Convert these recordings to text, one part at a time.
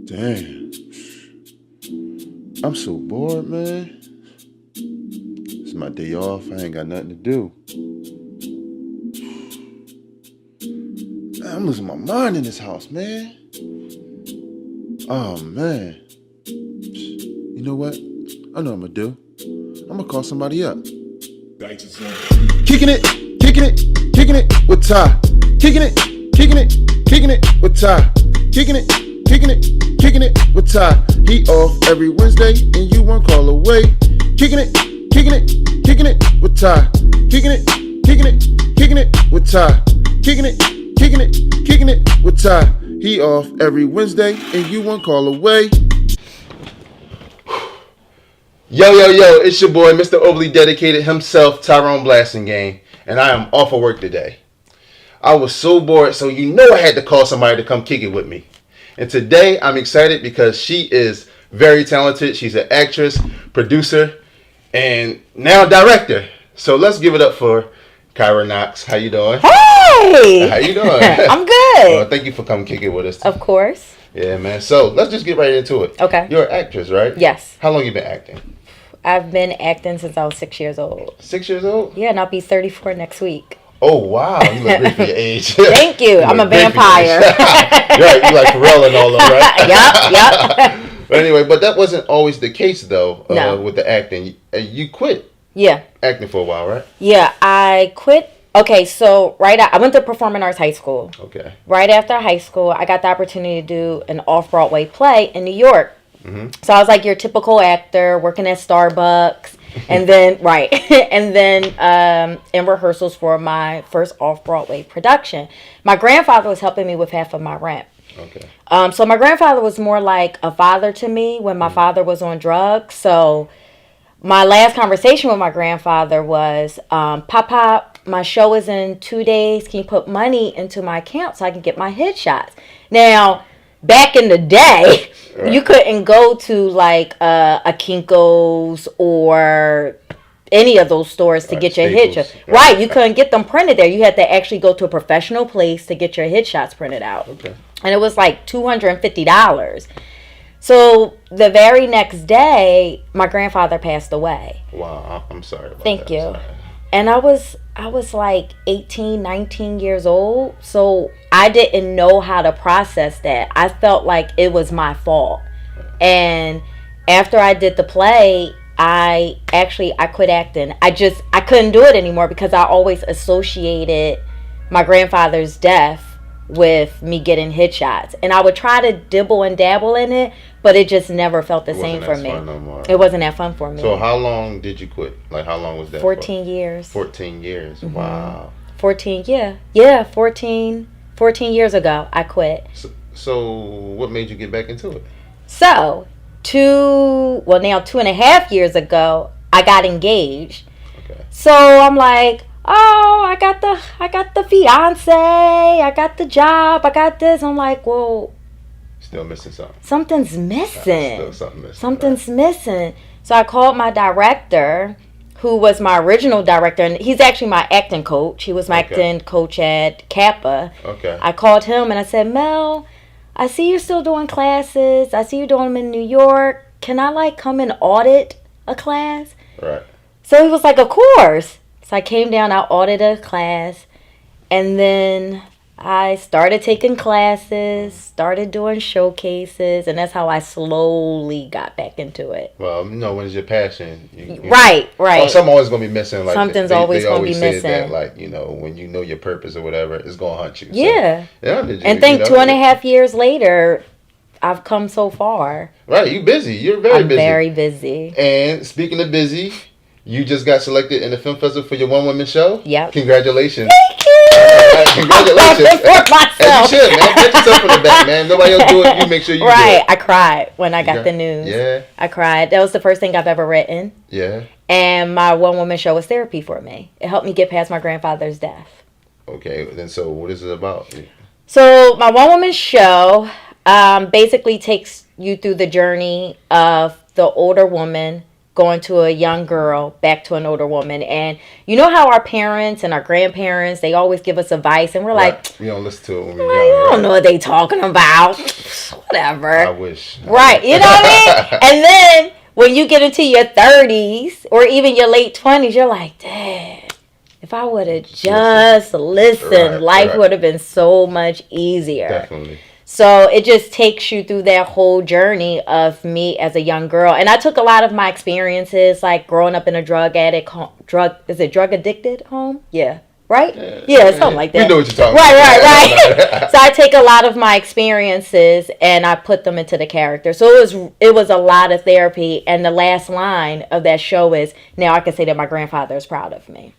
Damn. I'm so bored, man. It's my day off. I ain't got nothing to do. Man, I'm losing my mind in this house, man. Oh, man. You know what? I know what I'm gonna do. I'm gonna call somebody up. Kicking it with Ty. Kicking it with Ty. Kicking it with Ty. He off every Wednesday and you one call away. Kicking it with Ty. Kicking it with Ty. Kicking it with Ty. He off every Wednesday and you one call away. Yo, it's your boy, Mr. Overly Dedicated himself, Tyrone Blasingame, and I am off of work today. I was so bored, so you know I had to call somebody to come kick it with me. And today, I'm excited because she is very talented. She's an actress, producer, and now director. So let's give it up for Kyra Knox. How you doing? Hey! How you doing? I'm good. Well, thank you for coming kick it with us. Of course. Yeah, man. So let's just get right into it. Okay. You're an actress, right? Yes. How long you been acting? I've been acting since I was 6 years old. 6 years old? Yeah, and I'll be 34 next week. Oh, wow. You look great for your age. Thank you. I'm a vampire. Right. You like Pharrell and all of them, right? Yep. Anyway, but that wasn't always the case, though, No. with the acting. You quit Yeah. acting for a while, right? Yeah, I quit. Okay, so I went to Performing Arts High School. Okay. Right after high school, I got the opportunity to do an off-Broadway play in New York. Mm-hmm. So I was like your typical actor, working at Starbucks, and then in rehearsals for my first off-Broadway production. My grandfather was helping me with half of my rent. Okay. So my grandfather was more like a father to me when my father was on drugs. So my last conversation with my grandfather was, Papa, my show is in 2 days. Can you put money into my account so I can get my headshots? Now, back in the day, right, you couldn't go to like a Kinko's or any of those stores to get your headshots. Right, you couldn't get them printed there. You had to actually go to a professional place to get your headshots printed out. Okay. And it was like $250. So the very next day, my grandfather passed away. Wow, I'm sorry about Thank that. you. And I was like 18, 19 years old. So I didn't know how to process that. I felt like it was my fault. And after I did the play, I quit acting. I couldn't do it anymore because I always associated my grandfather's death with me getting headshots. And I would try to dibble and dabble in it, but it just never felt the same for me. It wasn't that fun for me. So how long did you quit? Like how long was that? 14 years. 14 years. Mm-hmm. Wow. 14, yeah. Yeah, 14 years ago, I quit. So what made you get back into it? So, 2.5 years ago, I got engaged. Okay. So I'm like, oh, I got the fiance, I got the job, I got this. I'm like, well, still missing something. Something's missing. Still something missing. Something's missing. So I called my director, who was my original director, and he's actually my acting coach. He was my acting coach at Kappa. Okay. I called him and I said, Mel, I see you're still doing classes. I see you're doing them in New York. Can I like come and audit a class? Right. So he was like, of course. So I came down, I audited a class, and then I started taking classes, started doing showcases, and that's how I slowly got back into it. Well, when it's your passion. Right. Oh, something's always going to be missing. Like Something's always going to be missing. That, like, when you know your purpose or whatever, it's going to hunt you. Yeah. So, and think 2.5 years later, I've come so far. Right, you're busy. You're very busy. I'm very busy. And speaking of busy, you just got selected in the film festival for your one-woman show? Yep. Congratulations. Thank you. Congratulations. For myself. As you should, man. Get yourself in the back, man. Nobody else do it. You make sure you do it. Right. I cried when I got the news. Yeah. I cried. That was the first thing I've ever written. Yeah. And my one-woman show was therapy for me. It helped me get past my grandfather's death. Okay. Then so what is it about? So my one-woman show basically takes you through the journey of the older woman going to a young girl back to an older woman. And you know how our parents and our grandparents, they always give us advice and we're like, we don't listen to it when we're young. I don't know what they talking about. whatever. I wish. Right. You know what I mean? And then when you get into your 30s or even your late 20s, you're like, dang, if I would have just listened, life would have been so much easier. Definitely. So it just takes you through that whole journey of me as a young girl. And I took a lot of my experiences, like growing up in a drug addicted home? Yeah. Right? Yeah, something like that. We know what you're talking about. Right. So I take a lot of my experiences and I put them into the character. So it was a lot of therapy. And the last line of that show is, now I can say that my grandfather is proud of me.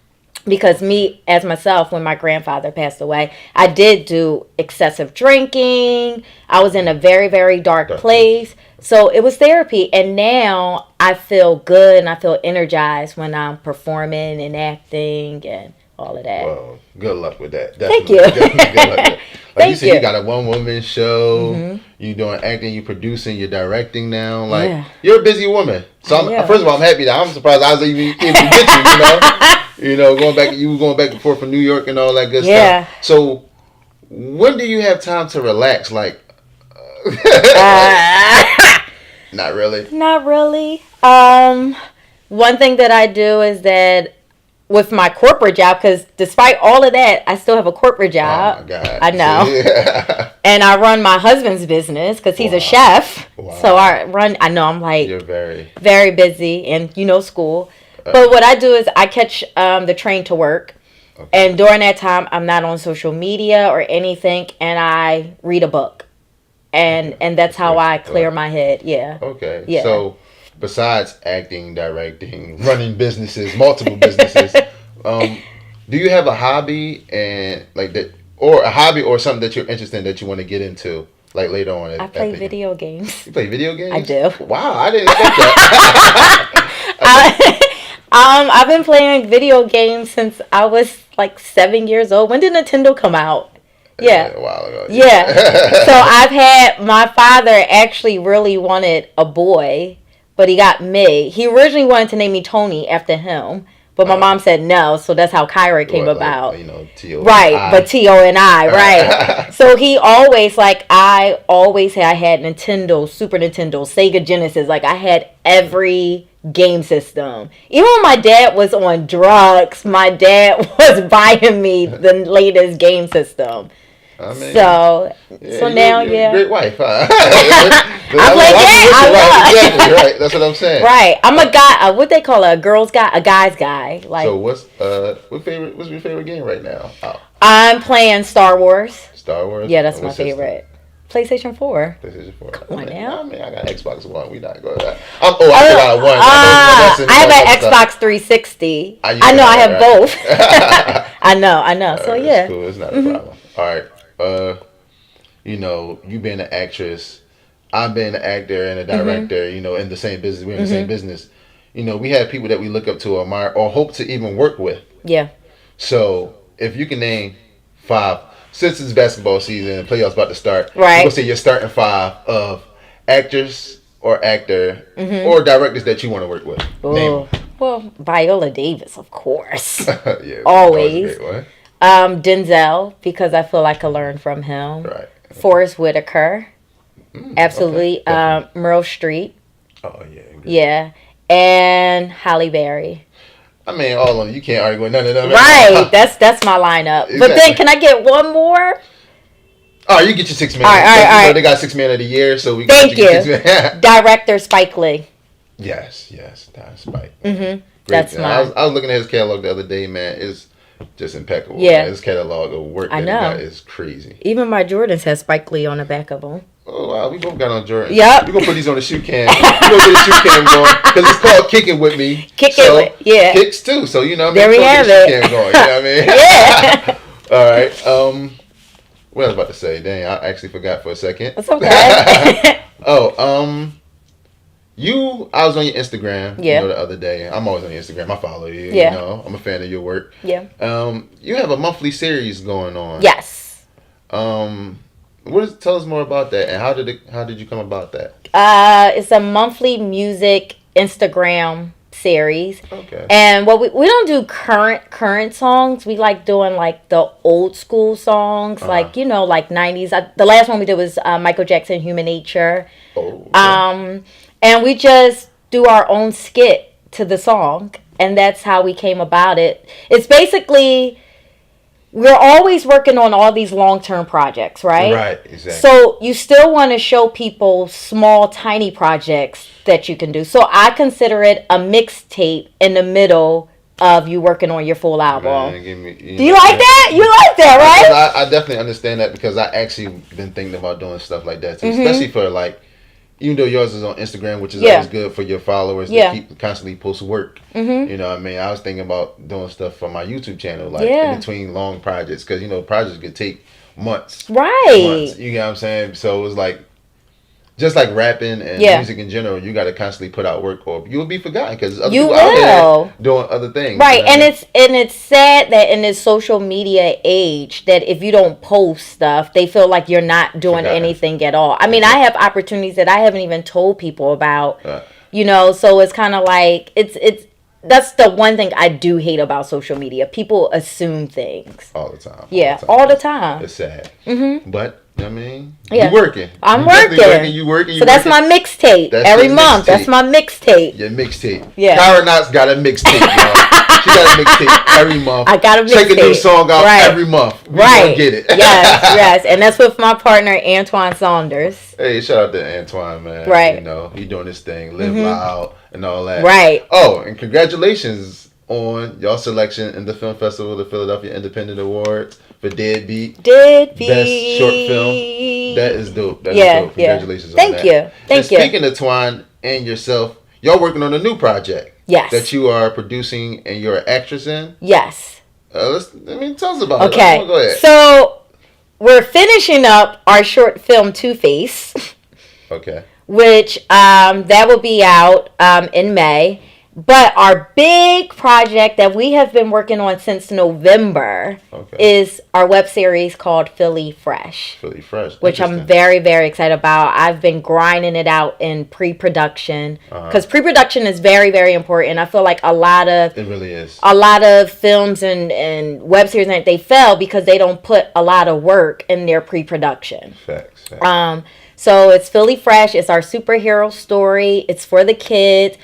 Because me, as myself, when my grandfather passed away, I did do excessive drinking. I was in a very, very dark place. So it was therapy. And now I feel good and I feel energized when I'm performing and acting and all of that. Well, good luck with that. Thank Definitely. you. Definitely good luck with that. Like you said, you. You got a one-woman show. Mm-hmm. You doing acting, you producing, you're directing now. Like, you're a busy woman. So first of all, I'm happy that I'm surprised I was even able to get you, you know? You know, going back and forth from New York and all that good stuff. So, when do you have time to relax? Like, not really. Not really. One thing that I do is that with my corporate job, because despite all of that, I still have a corporate job. Oh my God. I know. Yeah. And I run my husband's business because he's a chef. Wow. So I know I'm like, you're very, very busy and, school. But what I do is I catch the train to work. Okay. And during that time, I'm not on social media or anything. And I read a book. And that's how I clear my head. Yeah. Okay. Yeah. So besides acting, directing, running businesses, multiple businesses, do you have a hobby and like that, or a hobby or something that you're interested in that you want to get into, like later on? I play video games. You play video games? I do. Wow, I didn't expect that. I've been playing video games since I was like 7 years old. When did Nintendo come out? Yeah. A while ago. Yeah. So my father actually really wanted a boy, but he got me. He originally wanted to name me Tony after him, but my mom said no, so that's how Kyra came about. T-O-N-I. Right, but T-O-N-I, right. So he always, I had Nintendo, Super Nintendo, Sega Genesis. Like, I had every game system. Even when my dad was on drugs, my dad was buying me the latest game system. I mean, so now, you're a great wife, huh? I'm like, exactly, right. That's what I'm saying. Right. I'm a guy. What they call a girl's guy, a guy's guy. Like, so what's your favorite game right now? Oh. I'm playing Star Wars. Star Wars. Yeah, that's my favorite. PlayStation 4. PlayStation 4. Come on now. I mean, I got Xbox One. We not going to that. I got one. I have an Xbox 360. I know I have both. I know. So yeah. Cool. It's not a problem. All right. You being an actress, I'm being an actor and a director, in the same business. We're in the same business. We have people that we look up to, admire, or hope to even work with. Yeah. So, if you can name 5, since it's basketball season and playoffs about to start, right? We'll say you're starting 5 of actors or actor or directors that you want to work with. Name them. Well, Viola Davis, of course. Yeah, always. Denzel, because I feel like I could learn from him. Right. Forrest Whitaker. Absolutely. Okay. Meryl Streep. Oh, yeah. Good. Yeah. And Halle Berry. I mean, all of them. You can't argue with none of them. Right. That's my lineup. Exactly. But then, can I get one more? Oh, you get your 6 man. All right. They got 6 man of the year, so we Thank you. Director Spike Lee. Yes. That's Spike. That's mine. I was looking at his catalog the other day, man. It's just impeccable. Yeah. Man. His catalog of work that he got is crazy. Even my Jordans has Spike Lee on the back of them. Oh, wow. We both got on Jordans. Yep. We're going to put these on the shoe cam. We're going to get the shoe cam going. Because it's called Kicking With Me. Kicks too. So, there we have it. Shoe cam going, you know what I mean? Yeah. All right. What I was about to say. Dang, I actually forgot for a second. That's okay. I was on your Instagram, the other day. I'm always on your Instagram. I follow you. Yeah. I'm a fan of your work. Yeah. You have a monthly series going on. Yes. Tell us more about that, and how did you come about that? It's a monthly music Instagram series. Okay. And what we don't do current songs. We like doing like the old school songs, like like 90s. The last one we did was Michael Jackson, Human Nature. Oh. Okay. And we just do our own skit to the song, and that's how we came about it. It's basically, we're always working on all these long-term projects, right? Right, exactly. So you still want to show people small, tiny projects that you can do. So I consider it a mixtape in the middle of you working on your full album. Man, do you like that? You like that, right? I definitely understand that, because I actually been thinking about doing stuff like that too, especially for like, even though yours is on Instagram, which is always good for your followers to keep constantly post work. You know what I mean? I was thinking about doing stuff for my YouTube channel, like in between long projects, because projects could take months. Right. Months. You know what I'm saying? So it was like, just like rapping and music in general, you got to constantly put out work, or you'll be forgotten, because other people out there doing other things. Right, you know and it's sad that in this social media age, that if you don't post stuff, they feel like you're not doing anything at all. I mean, I have opportunities that I haven't even told people about. So it's kind of like that's the one thing I do hate about social media. People assume things all the time. All the time. It's sad. But I mean, you working. I'm working. You working. So that's my mixtape. Every month. That's my mixtape. Your mixtape. Yeah. Kyra Knox got a mixtape, y'all. She got a mixtape every month. I got a mixtape. Check a new song out every month. We gonna get it. Yes. And that's with my partner, Antoine Saunders. Hey, shout out to Antoine, man. Right. He doing this thing, live loud and all that. Right. Oh, and congratulations on y'all selection in the Film Festival, the Philadelphia Independent Awards for Deadbeat. Best short film. That is dope. That is dope. Congratulations on that. Thank you. Speaking of Twine and yourself, y'all working on a new project. Yes. That you are producing and you're an actress in? Yes. Tell us about it. Okay. Go ahead. So, we're finishing up our short film, Two-Face. Okay. Which, that will be out in May. But our big project that we have been working on since November is our web series called Philly Fresh. Philly Fresh. Which I'm very, very excited about. I've been grinding it out in pre-production. Because pre-production is very, very important. I feel like it really is. A lot of films and web series, they fail because they don't put a lot of work in their pre-production. Facts. So it's Philly Fresh. It's our superhero story. It's for the kids.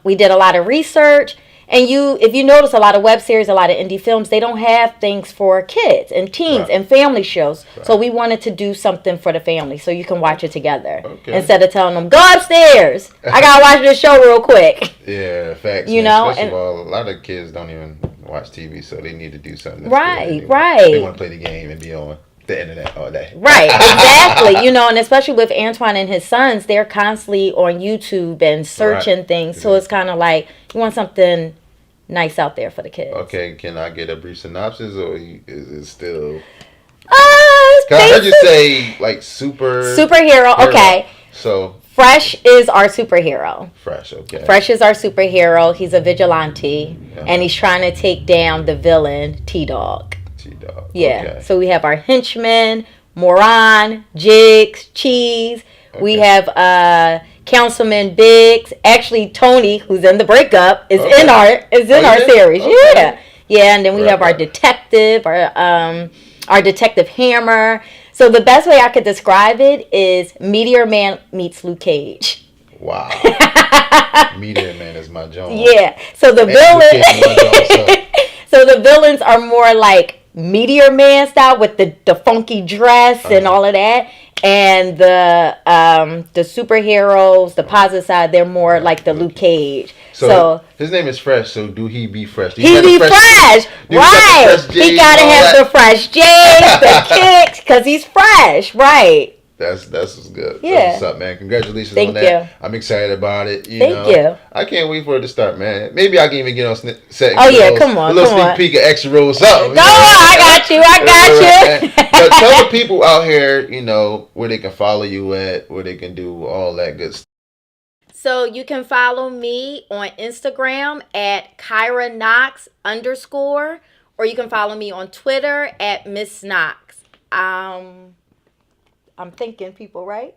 We did a lot of research, and if you notice, a lot of web series, a lot of indie films, they don't have things for kids and teens and family shows. So we wanted to do something for the family, so you can watch it together instead of telling them, go upstairs, I gotta watch this show real quick. Yeah, facts. First of all, a lot of kids don't even watch TV, so they need to do something. Right. They want to play the game and be on the internet all day. Right, exactly. And especially with Antoine and his sons, they're constantly on YouTube and searching things. So it's kind of like you want something nice out there for the kids. Okay, can I get a brief synopsis, or is it still? I heard you say like superhero. Okay. So Fresh is our superhero. Fresh, okay. Fresh is our superhero. He's a vigilante, and he's trying to take down the villain T-Dog. Yeah. Okay. So we have our henchmen, Moran, Jigs, Cheese. Okay. We have Councilman Biggs. Actually, Tony, who's in the breakup, is in our series. Okay. Yeah. And then we have our detective, our detective Hammer. So the best way I could describe it is Meteor Man meets Luke Cage. Wow. Meteor Man is my joint. Yeah. So the villains are more like Meteor Man style with the funky dress and all of that, and the superheroes, the positive side, they're more like the Luke Cage. So his name is Fresh. So do he be fresh? He be fresh, right? He gotta have the fresh J's, the kicks, because he's fresh, right? That's good. Yeah. That's what's up, man. Congratulations on that. Thank you. I'm excited about it. Thank you. I can't wait for it to start, man. Maybe I can even get on set. Come on. A little sneak peek of extra roll something. Go on, I got you. But tell the people out here, where they can follow you at, where they can do all that good stuff. So you can follow me on Instagram at Kyra Knox _, or you can follow me on Twitter at Miss Knox. I'm thinking people, right?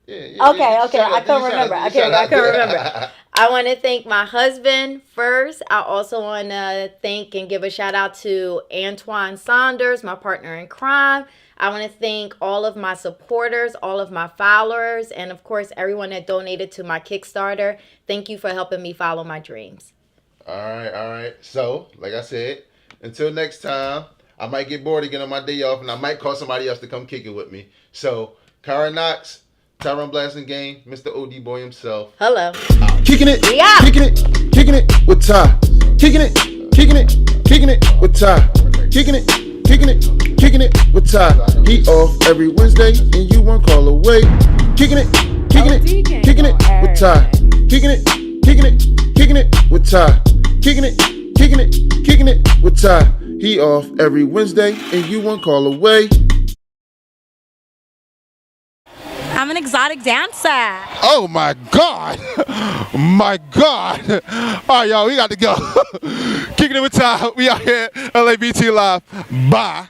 Yeah. Okay. I can't remember. I want to thank my husband first. I also want to thank and give a shout out to Antoine Saunders, my partner in crime. I want to thank all of my supporters, all of my followers, and of course, everyone that donated to my Kickstarter. Thank you for helping me follow my dreams. All right. So, like I said, until next time, I might get bored again on my day off, and I might call somebody else to come kick it with me. So, Kyra Knox, Tyrone Blasting Game, Mr. OD Boy himself. Hello. Kicking it, Yeah. kicking it with Ty. Kicking it with Ty. Kicking it with Ty. He off every Wednesday, and you one call away. Kicking it with Ty. Kicking it with Ty. Kicking it with Ty. He off every Wednesday, and you one call away. I'm an exotic dancer. Oh my God! My God! All right, y'all, we got to go. Kicking it with Ty. We out here, LABT Live. Bye.